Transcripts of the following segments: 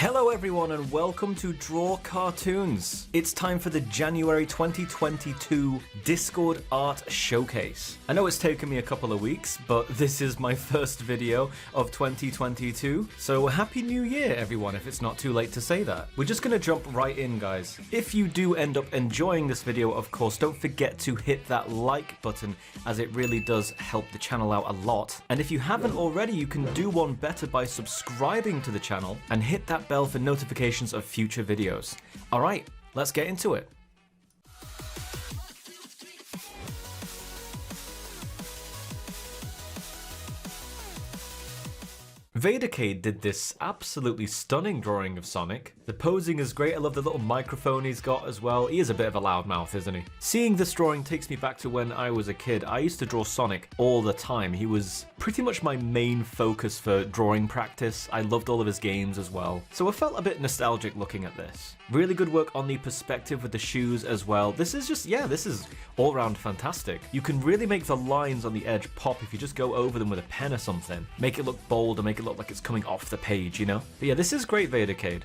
Hello everyone and welcome to Draw Cartoons. It's time for the January 2022 Discord Art Showcase. I know it's taken me a couple of weeks, but this is my first video of 2022, so Happy New Year everyone if it's not too late to say that. We're just gonna jump right in, guys. If you do end up enjoying this video, of course, don't forget to hit that like button as it really does help the channel out a lot. And if you haven't already, you can do one better by subscribing to the channel and hit that bell for notifications of future videos. Alright, let's get into it. VADERCADE did this absolutely stunning drawing of Sonic. The posing is great, I love the little microphone he's got as well. He is a bit of a loudmouth, isn't he? Seeing this drawing takes me back to when I was a kid. I used to draw Sonic all the time. He was pretty much my main focus for drawing practice. I loved all of his games as well. So I felt a bit nostalgic looking at this. Really good work on the perspective with the shoes as well. This is just, yeah, this is all around fantastic. You can really make the lines on the edge pop if you just go over them with a pen or something. Make it look bold and make it look like it's coming off the page, you know? But yeah, this is great, VADERCADE.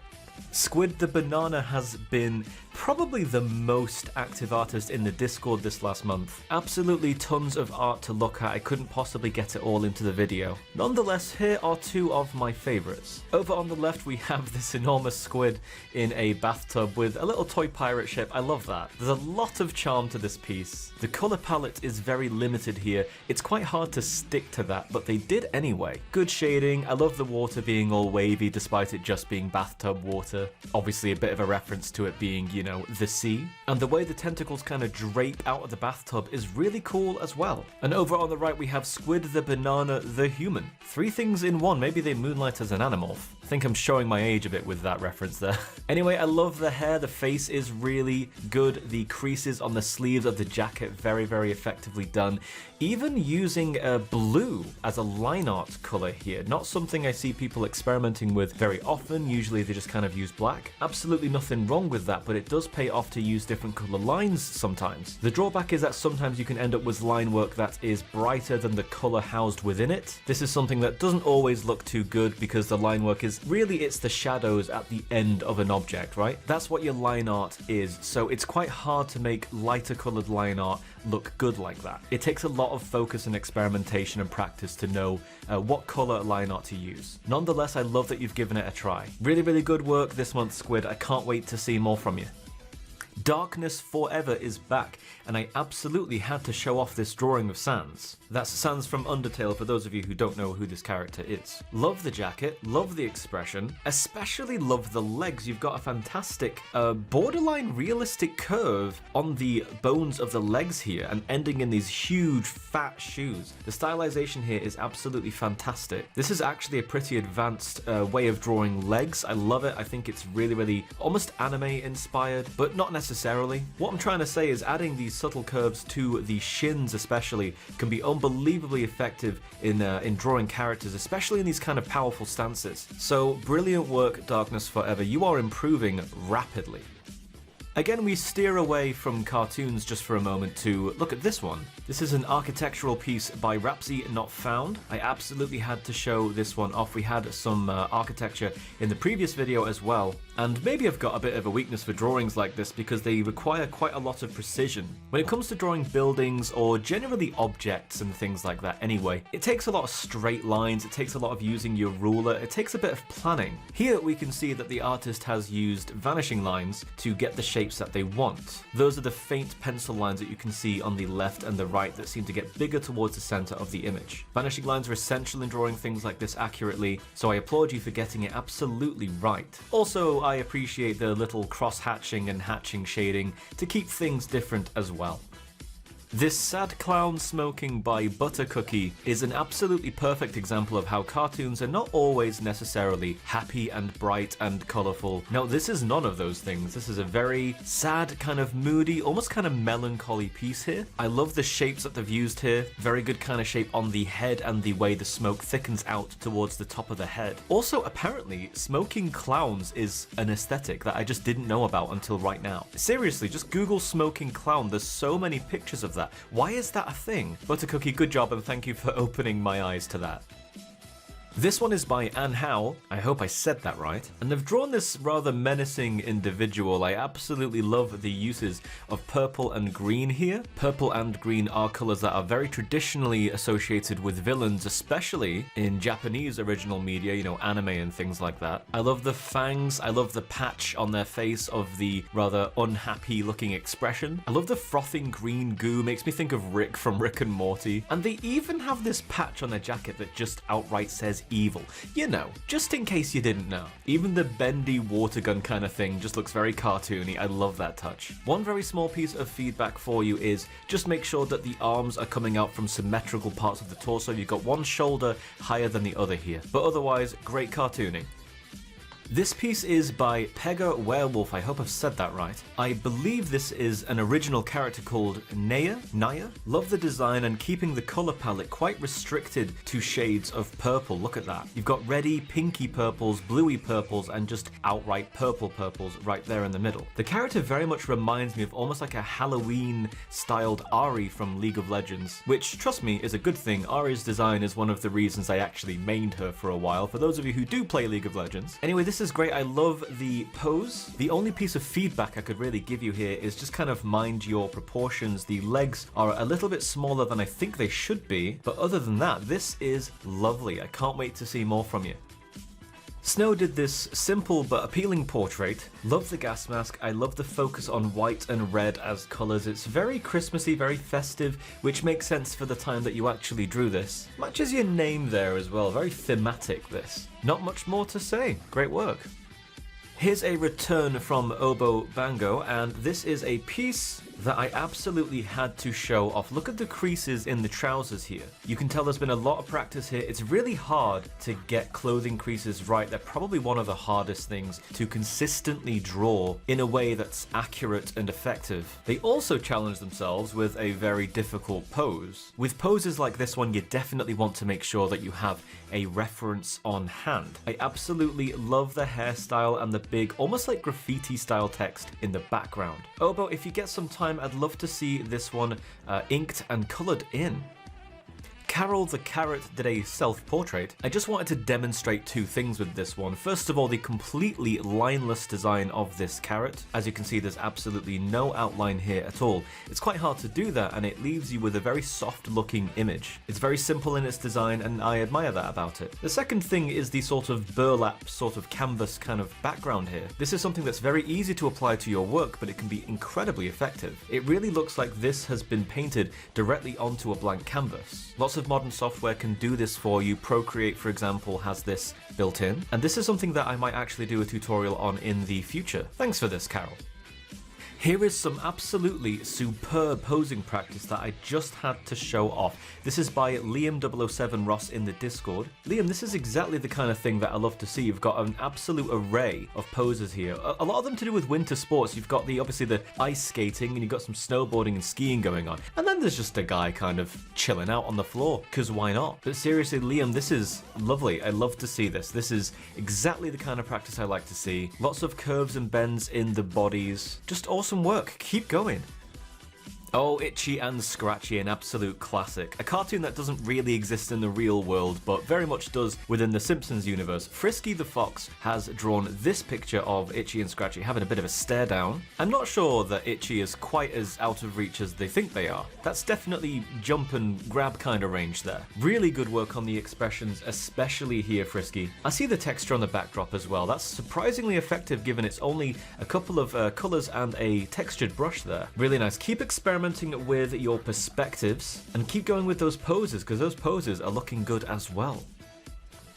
SQUIDTHEBANANA has been probably the most active artist in the Discord this last month. Absolutely tons of art to look at. I couldn't possibly get it all into the video. Nonetheless, here are two of my favorites. Over on the left, we have this enormous squid in a bathtub with a little toy pirate ship. I love that. There's a lot of charm to this piece. The color palette is very limited here. It's quite hard to stick to that, but they did anyway. Good shading. I love the water being all wavy despite it just being bathtub water. Obviously a bit of a reference to it being, you know, the sea. And the way the tentacles kind of drape out of the bathtub is really cool as well. And over on the right we have SQUIDTHEBANANA the human. Three things in one. Maybe they moonlight as an animorph. I think I'm showing my age a bit with that reference there. Anyway, I love the hair. The face is really good. The creases on the sleeves of the jacket, very, very effectively done. Even using blue as a line art color here. Not something I see people experimenting with very often. Usually they just kind of use black. Absolutely nothing wrong with that, but it does pay off to use different color lines sometimes. The drawback is that sometimes you can end up with line work that is brighter than the color housed within it. This is something that doesn't always look too good because the line work is really, it's the shadows at the end of an object, right? That's what your line art is. So it's quite hard to make lighter colored line art look good like that. It takes a lot of focus and experimentation and practice to know what color line art to use. Nonetheless, I love that you've given it a try. Really, really good work this month, Squid. I can't wait to see more from you. Darkness Forever is back, and I absolutely had to show off this drawing of Sans. That's Sans from Undertale for those of you who don't know who this character is. Love the jacket, love the expression, especially love the legs. You've got a fantastic, borderline realistic curve on the bones of the legs here and ending in these huge fat shoes. The stylization here is absolutely fantastic. This is actually a pretty advanced way of drawing legs. I love it. I think it's really, really almost anime inspired, but not necessarily. What I'm trying to say is adding these subtle curves to the shins especially can be unbelievably effective in drawing characters, especially in these kind of powerful stances. So brilliant work, Darkness Forever. You are improving rapidly. Again, we steer away from cartoons just for a moment to look at this one. This is an architectural piece by RAPZIENOTFOUND. I absolutely had to show this one off. We had some architecture in the previous video as well. And maybe I've got a bit of a weakness for drawings like this because they require quite a lot of precision. When it comes to drawing buildings or generally objects and things like that anyway, it takes a lot of straight lines, it takes a lot of using your ruler, it takes a bit of planning. Here we can see that the artist has used vanishing lines to get the shapes that they want. Those are the faint pencil lines that you can see on the left and the right that seem to get bigger towards the center of the image. Vanishing lines are essential in drawing things like this accurately, so I applaud you for getting it absolutely right. Also, I appreciate the little cross-hatching and hatching shading to keep things different as well. This sad clown smoking by Buttercookie is an absolutely perfect example of how cartoons are not always necessarily happy and bright and colourful. No, this is none of those things. This is a very sad, kind of moody, almost kind of melancholy piece here. I love the shapes that they've used here. Very good kind of shape on the head and the way the smoke thickens out towards the top of the head. Also, apparently, smoking clowns is an aesthetic that I just didn't know about until right now. Seriously, just Google smoking clown. There's so many pictures of that. Why is that a thing? Buttercookie, good job and thank you for opening my eyes to that. This one is by Anne Howe, I hope I said that right, and they've drawn this rather menacing individual. I absolutely love the uses of purple and green here. Purple and green are colours that are very traditionally associated with villains, especially in Japanese original media, you know, anime and things like that. I love the fangs, I love the patch on their face of the rather unhappy looking expression. I love the frothing green goo, makes me think of Rick from Rick and Morty. And they even have this patch on their jacket that just outright says evil. You know, just in case you didn't know. Even the bendy water gun kind of thing just looks very cartoony. I love that touch. One very small piece of feedback for you is just make sure that the arms are coming out from symmetrical parts of the torso. You've got one shoulder higher than the other here, but otherwise great cartooning. This piece is by PEGAWEREWOLF, I hope I've said that right. I believe this is an original character called Naya? Love the design and keeping the colour palette quite restricted to shades of purple, look at that. You've got reddy, pinky purples, bluey purples, and just outright purple purples right there in the middle. The character very much reminds me of almost like a Halloween-styled Ahri from League of Legends, which, trust me, is a good thing. Ahri's design is one of the reasons I actually mained her for a while, for those of you who do play League of Legends. Anyway, this is great. I love the pose. The only piece of feedback I could really give you here is just kind of mind your proportions. The legs are a little bit smaller than I think they should be, but other than that, this is lovely. I can't wait to see more from you. Snow did this simple but appealing portrait. Love the gas mask. I love the focus on white and red as colours. It's very Christmassy, very festive, which makes sense for the time that you actually drew this. Matches your name there as well. Very thematic, this. Not much more to say. Great work. Here's a return from Obo Bango, and this is a piece that I absolutely had to show off. Look at the creases in the trousers here. You can tell there's been a lot of practice here. It's really hard to get clothing creases right. They're probably one of the hardest things to consistently draw in a way that's accurate and effective. They also challenge themselves with a very difficult pose. With poses like this one, you definitely want to make sure that you have a reference on hand. I absolutely love the hairstyle and the big, almost like graffiti style text in the background. Obo, if you get some time, I'd love to see this one inked and coloured in. Carol the Carrot did a self-portrait. I just wanted to demonstrate two things with this one. First of all, the completely lineless design of this carrot. As you can see, there's absolutely no outline here at all. It's quite hard to do that, and it leaves you with a very soft-looking image. It's very simple in its design, and I admire that about it. The second thing is the sort of burlap, sort of canvas kind of background here. This is something that's very easy to apply to your work, but it can be incredibly effective. It really looks like this has been painted directly onto a blank canvas. Lots of modern software can do this for you. Procreate, for example, has this built in, and this is something that I might actually do a tutorial on in the future. Thanks for this, Carol. Here is some absolutely superb posing practice that I just had to show off. This is by Liam007 Ross in the Discord. Liam, this is exactly the kind of thing that I love to see. You've got an absolute array of poses here. A lot of them to do with winter sports. You've got obviously the ice skating, and you've got some snowboarding and skiing going on. And then there's just a guy kind of chilling out on the floor, because why not? But seriously, Liam, this is lovely. I love to see this. This is exactly the kind of practice I like to see. Lots of curves and bends in the bodies. Just awesome work. Keep going. Oh, Itchy and Scratchy, an absolute classic. A cartoon that doesn't really exist in the real world, but very much does within the Simpsons universe. Frisky the Fox has drawn this picture of Itchy and Scratchy having a bit of a stare down. I'm not sure that Itchy is quite as out of reach as they think they are. That's definitely jump and grab kind of range there. Really good work on the expressions, especially here, Frisky. I see the texture on the backdrop as well. That's surprisingly effective given it's only a couple of colours and a textured brush there. Really nice. Keep experimenting with your perspectives and keep going with those poses, because those poses are looking good as well.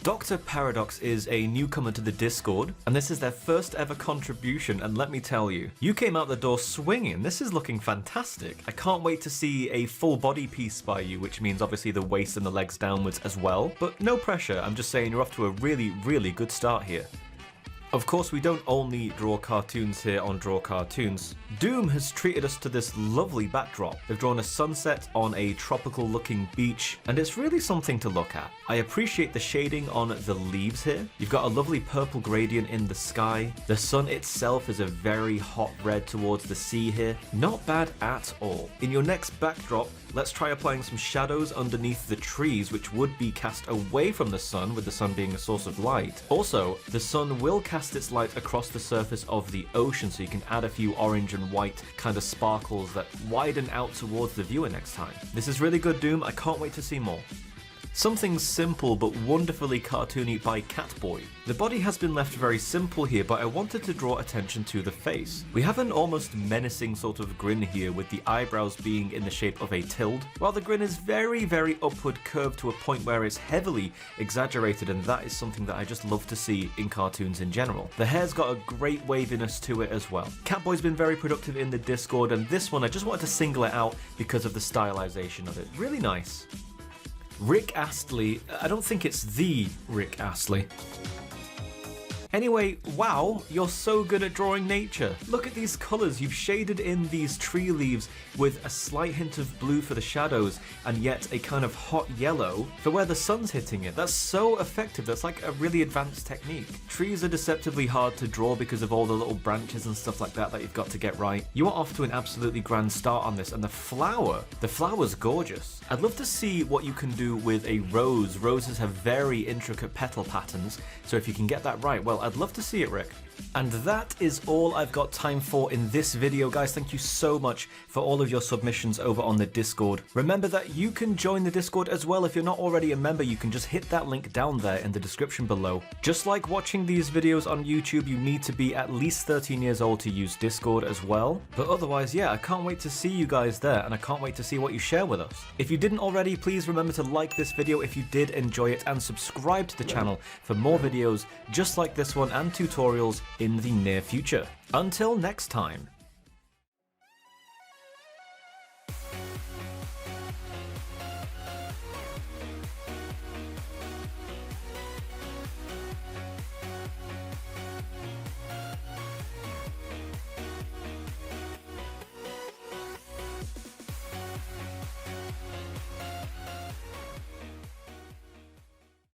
Dr. Paradox is a newcomer to the Discord, and this is their first ever contribution, and let me tell you, you came out the door swinging. This is looking fantastic. I can't wait to see a full body piece by you, which means obviously the waist and the legs downwards as well, but no pressure. I'm just saying you're off to a really, really good start here. Of course, we don't only draw cartoons here on Draw Cartoons. Doom has treated us to this lovely backdrop. They've drawn a sunset on a tropical looking beach, and it's really something to look at. I appreciate the shading on the leaves here. You've got a lovely purple gradient in the sky. The sun itself is a very hot red towards the sea here. Not bad at all. In your next backdrop, let's try applying some shadows underneath the trees, which would be cast away from the sun, with the sun being a source of light. Also, the sun will cast its light across the surface of the ocean, so you can add a few orange and white kind of sparkles that widen out towards the viewer next time. This is really good, Doom. I can't wait to see more. Something simple but wonderfully cartoony by CATBOY. The body has been left very simple here, but I wanted to draw attention to the face. We have an almost menacing sort of grin here, with the eyebrows being in the shape of a tilde, while the grin is very, very upward curved to a point where it's heavily exaggerated, and that is something that I just love to see in cartoons in general. The hair's got a great waviness to it as well. CATBOY's been very productive in the Discord, and this one I just wanted to single it out because of the stylization of it. Really nice. Rick Astley, I don't think it's the Rick Astley. Anyway, wow, you're so good at drawing nature. Look at these colours. You've shaded in these tree leaves with a slight hint of blue for the shadows, and yet a kind of hot yellow for where the sun's hitting it. That's so effective. That's like a really advanced technique. Trees are deceptively hard to draw because of all the little branches and stuff like that you've got to get right. You are off to an absolutely grand start on this, and the flower's gorgeous. I'd love to see what you can do with a rose. Roses have very intricate petal patterns, so if you can get that right, well, I'd love to see it, Rick. And that is all I've got time for in this video, guys. Thank you so much for all of your submissions over on the Discord. Remember that you can join the Discord as well. If you're not already a member, you can just hit that link down there in the description below. Just like watching these videos on YouTube, you need to be at least 13 years old to use Discord as well. But otherwise, yeah, I can't wait to see you guys there, and I can't wait to see what you share with us. If you didn't already, please remember to like this video if you did enjoy it, and subscribe to the channel for more videos just like this one and tutorials in the near future. Until next time.